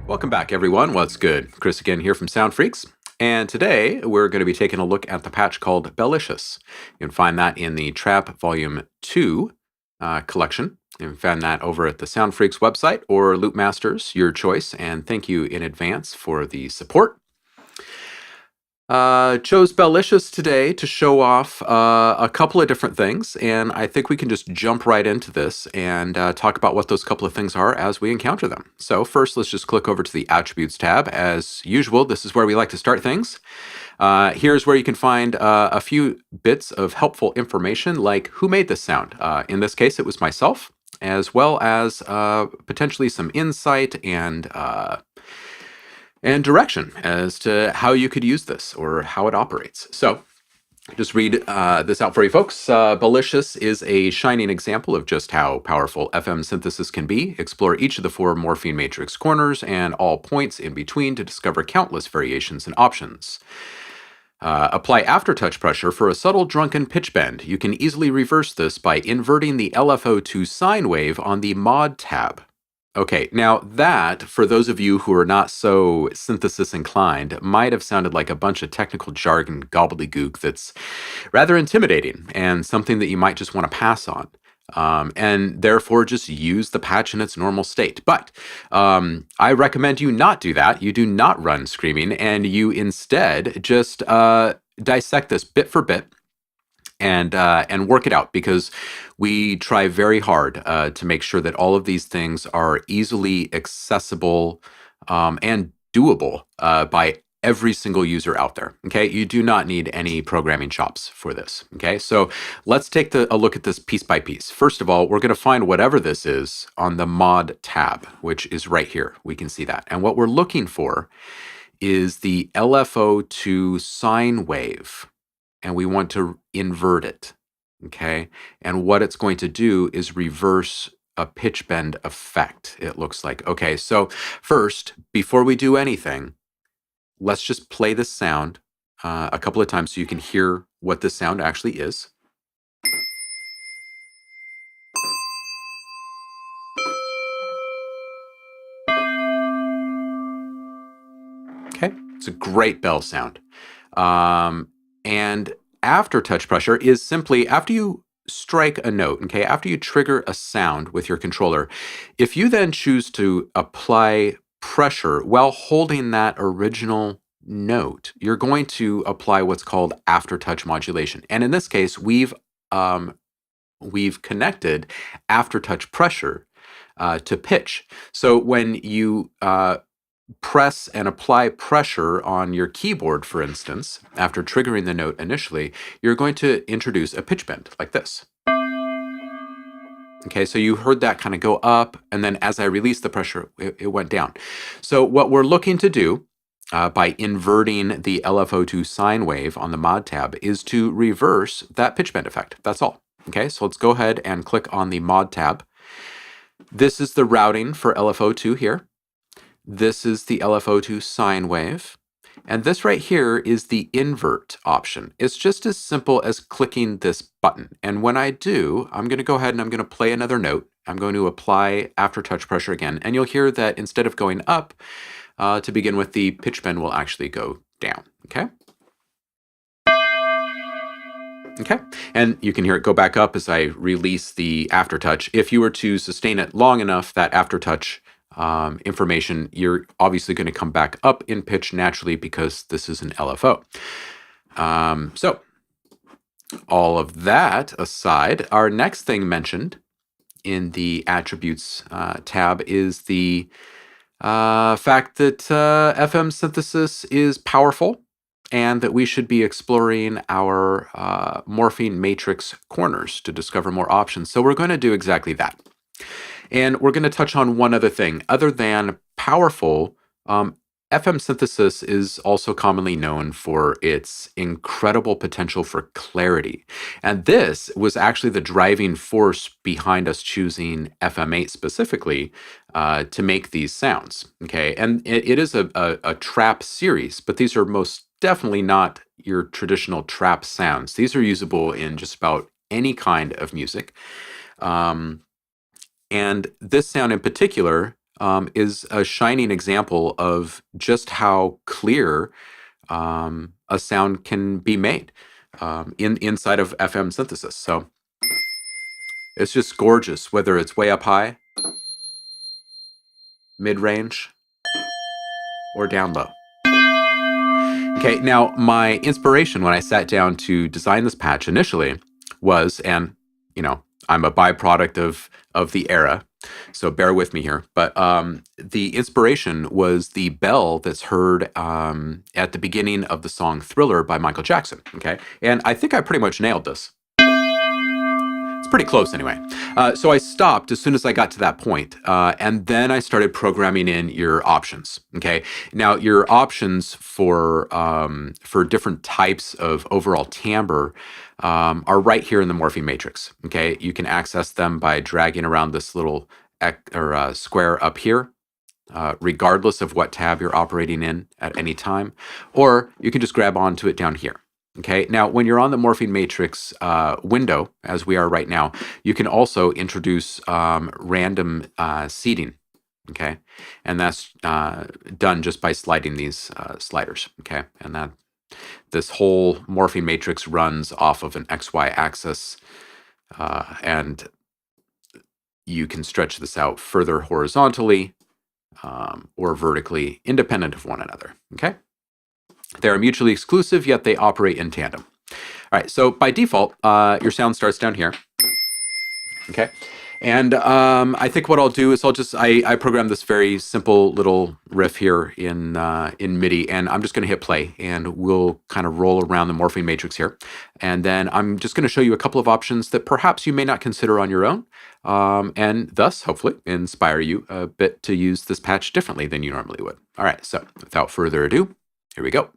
Welcome back, everyone. What's good? Chris again here from SoundFreqs. And today we're going to be taking a look at the patch called Bellicious. You can find that in the Trap Volume 2 collection. You can find that over at the SoundFreqs website or Loopmasters, your choice. And thank you in advance for the support. Chose Bellicious today to show off a couple of different things, and I think we can just jump right into this and talk about what those couple of things are as we encounter them. So first, let's just click over to the Attributes tab. As usual, this is where we like to start things. Here's where you can find a few bits of helpful information, like who made this sound. In this case, it was myself, as well as potentially some insight and direction as to how you could use this or how it operates. So just read this out for you folks. Bellicious is a shining example of just how powerful FM synthesis can be. Explore each of the 4 morphine matrix corners and all points in between to discover countless variations and options. Apply aftertouch pressure for a subtle drunken pitch bend. You can easily reverse this by inverting the LFO to sine wave on the Mod tab. Okay, now that, for those of you who are not so synthesis inclined, might have sounded like a bunch of technical jargon gobbledygook that's rather intimidating and something that you might just want to pass on. And therefore just use the patch in its normal state. But I recommend you not do that. You do not run screaming, and you instead just dissect this bit for bit and work it out, because we try very hard to make sure that all of these things are easily accessible and doable by every single user out there. Okay, you do not need any programming chops for this. Okay, so let's take a look at this piece by piece. First of all, we're going to find whatever this is on the Mod tab, which is right here. We can see that. And what we're looking for is the LFO to sine wave, and we want to invert it. Okay, and what it's going to do is reverse a pitch bend effect, it looks like. Okay, so first, before we do anything, let's just play this sound a couple of times so you can hear what this sound actually is. Okay, it's a great bell sound. And aftertouch pressure is simply after you strike a note, okay, after you trigger a sound with your controller, if you then choose to apply pressure while holding that original note, you're going to apply what's called aftertouch modulation. And in this case, we've connected aftertouch pressure to pitch. So when you press and apply pressure on your keyboard, for instance, after triggering the note initially, you're going to introduce a pitch bend like this. Okay, so you heard that kind of go up, and then as I released the pressure, it went down. So what we're looking to do by inverting the LFO to sine wave on the Mod tab is to reverse that pitch bend effect. That's all. Okay, so let's go ahead and click on the Mod tab. This is the routing for LFO2 here. This is the LFO to sine wave. And this right here is the invert option. It's just as simple as clicking this button. And when I do, I'm going to go ahead and I'm going to play another note. I'm going to apply aftertouch pressure again. And you'll hear that instead of going up, to begin with, the pitch bend will actually go down. Okay? Okay, and you can hear it go back up as I release the aftertouch. If you were to sustain it long enough, that aftertouch information, you're obviously going to come back up in pitch naturally because this is an LFO. So all of that aside, our next thing mentioned in the Attributes tab is the fact that FM synthesis is powerful and that we should be exploring our morphine matrix corners to discover more options. So we're going to do exactly that. And we're going to touch on one other thing. Other than powerful, FM synthesis is also commonly known for its incredible potential for clarity. And this was actually the driving force behind us choosing FM8 specifically to make these sounds. Okay, and it is a trap series, but these are most definitely not your traditional trap sounds. These are usable in just about any kind of music. And this sound in particular is a shining example of just how clear a sound can be made inside of FM synthesis. So it's just gorgeous, whether it's way up high, mid-range, or down low. Okay, now my inspiration when I sat down to design this patch initially was, and you know, I'm a byproduct of the era, so bear with me here. But the inspiration was the bell that's heard at the beginning of the song "Thriller" by Michael Jackson. Okay, and I think I pretty much nailed this. It's pretty close anyway. So I stopped as soon as I got to that point, and then I started programming in your options. Okay, now your options for different types of overall timbre are right here in the morphing matrix. Okay, you can access them by dragging around this little square up here. Regardless of what tab you're operating in at any time, or you can just grab onto it down here. Okay, now when you're on the morphing matrix window, as we are right now, you can also introduce random seeding. Okay, and that's done just by sliding these sliders. Okay, and that this whole morphing matrix runs off of an XY axis, and you can stretch this out further horizontally or vertically, independent of one another. Okay. They are mutually exclusive, yet they operate in tandem. All right, so by default, your sound starts down here. Okay, and I think what I'll do is I program this very simple little riff here in MIDI, and I'm just going to hit play, and we'll kind of roll around the morphing matrix here, and then I'm just going to show you a couple of options that perhaps you may not consider on your own, and thus hopefully inspire you a bit to use this patch differently than you normally would. All right, so without further ado, here we go.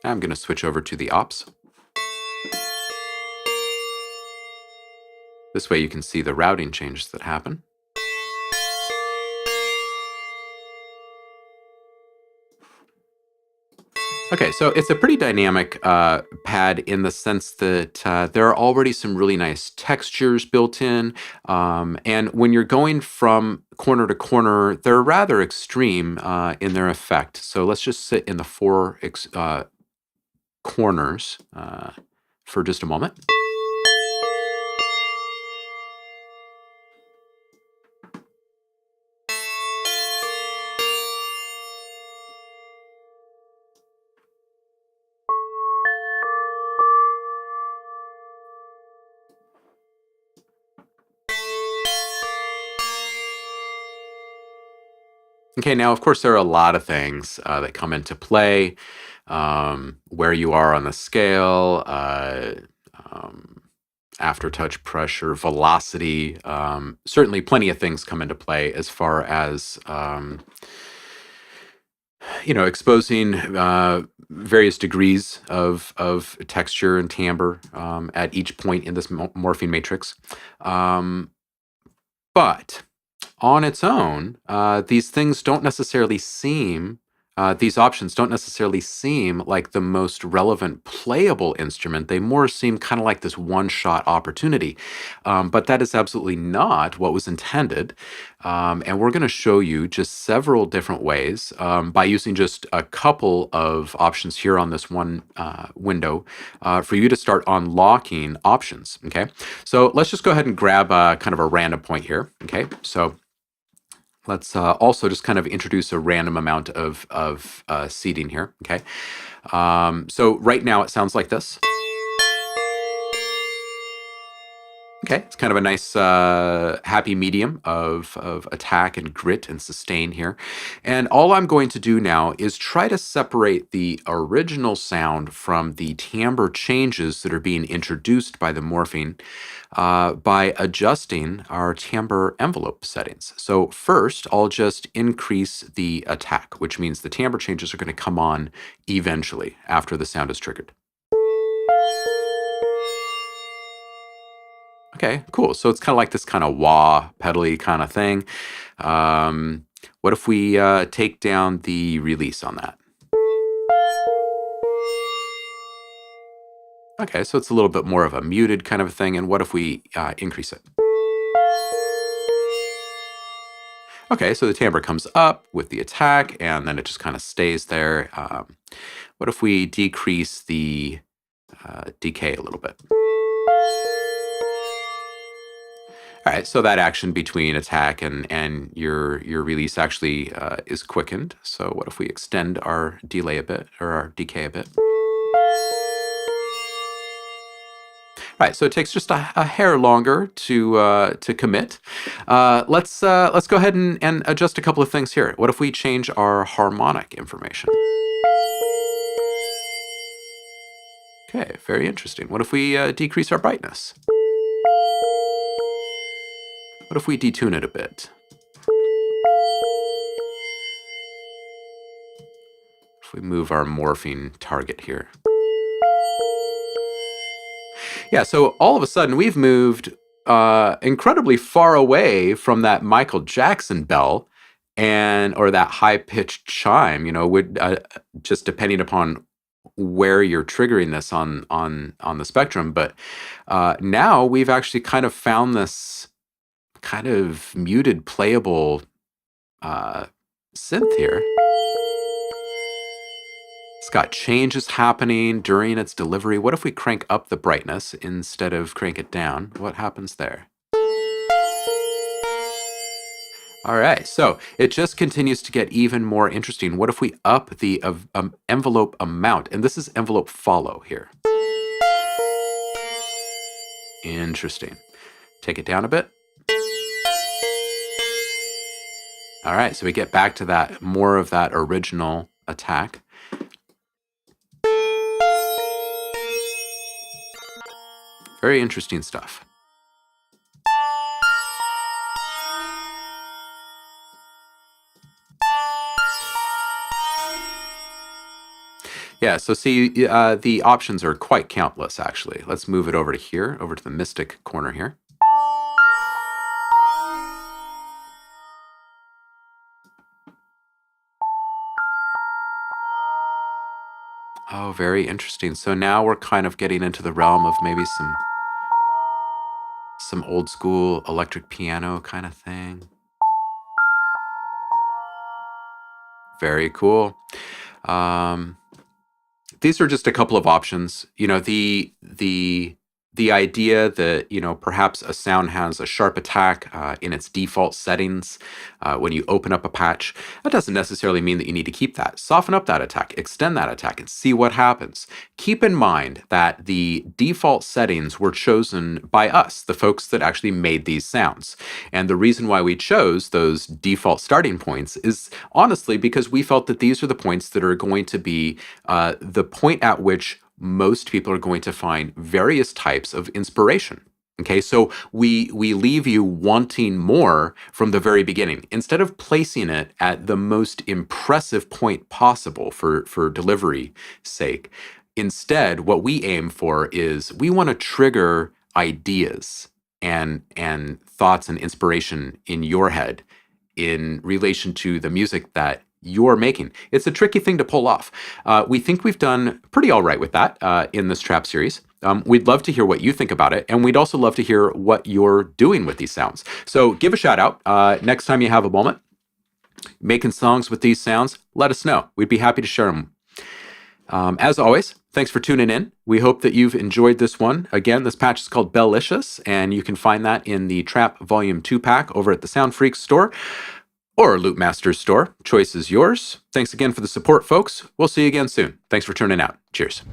I'm going to switch over to the ops. This way you can see the routing changes that happen. Okay, so it's a pretty dynamic pad in the sense that there are already some really nice textures built in. And when you're going from corner to corner, they're rather extreme in their effect. So let's just sit in the four corners for just a moment. Okay, now of course there are a lot of things that come into play. Where you are on the scale, aftertouch pressure, velocity. Certainly plenty of things come into play as far as exposing various degrees of texture and timbre at each point in this morphing matrix. But on its own, these things don't necessarily seem, these options don't necessarily seem like the most relevant playable instrument. They more seem kind of like this one-shot opportunity. But that is absolutely not what was intended. And we're going to show you just several different ways by using just a couple of options here on this one window for you to start unlocking options. Okay, so let's just go ahead and grab kind of a random point here. Okay, so let's also just kind of introduce a random amount of seeding here. Okay, so right now it sounds like this. Okay, it's kind of a nice happy medium of attack and grit and sustain here. And all I'm going to do now is try to separate the original sound from the timbre changes that are being introduced by the morphing by adjusting our timbre envelope settings. So first, I'll just increase the attack, which means the timbre changes are going to come on eventually after the sound is triggered. Okay, cool. So it's kind of like this kind of wah pedally kind of thing. What if we take down the release on that? Okay, so it's a little bit more of a muted kind of a thing. And what if we increase it? Okay, so the timbre comes up with the attack, and then it just kind of stays there. What if we decrease the decay a little bit? All right, so that action between attack and your release actually is quickened. So what if we extend our delay a bit, or our decay a bit? All right, so it takes just a hair longer to commit. Let's go ahead and adjust a couple of things here. What if we change our harmonic information? Okay, very interesting. What if we decrease our brightness? What if we detune it a bit? If we move our morphing target here. Yeah, so all of a sudden we've moved incredibly far away from that Michael Jackson bell or that high-pitched chime, would just depending upon where you're triggering this on the spectrum. But now we've actually kind of found this kind of muted, playable synth here. It's got changes happening during its delivery. What if we crank up the brightness instead of crank it down? What happens there? All right, so it just continues to get even more interesting. What if we up the envelope amount? And this is envelope follow here. Interesting. Take it down a bit. All right, so we get back to that, more of that original attack. Very interesting stuff. Yeah, so see, the options are quite countless, actually. Let's move it over to here, over to the Mystic corner here. Oh, very interesting. So now we're kind of getting into the realm of maybe some old school electric piano kind of thing. Very cool. These are just a couple of options. The idea that, perhaps a sound has a sharp attack in its default settings when you open up a patch, that doesn't necessarily mean that you need to keep that. Soften up that attack, extend that attack, and see what happens. Keep in mind that the default settings were chosen by us, the folks that actually made these sounds. And the reason why we chose those default starting points is honestly because we felt that these are the points that are going to be the point at which most people are going to find various types of inspiration. Okay, so we leave you wanting more from the very beginning. Instead of placing it at the most impressive point possible for delivery sake, instead, what we aim for is we want to trigger ideas and thoughts and inspiration in your head in relation to the music that you're making. It's a tricky thing to pull off. We think we've done pretty all right with that in this trap series. We'd love to hear what you think about it, and we'd also love to hear what you're doing with these sounds. So give a shout out next time you have a moment. Making songs with these sounds, let us know. We'd be happy to share them. As always, thanks for tuning in. We hope that you've enjoyed this one. Again, this patch is called Bellicious, and you can find that in the Trap Volume 2 pack over at the SoundFreqs store or Loopmaster's store. Choice is yours. Thanks again for the support, folks. We'll see you again soon. Thanks for tuning out. Cheers.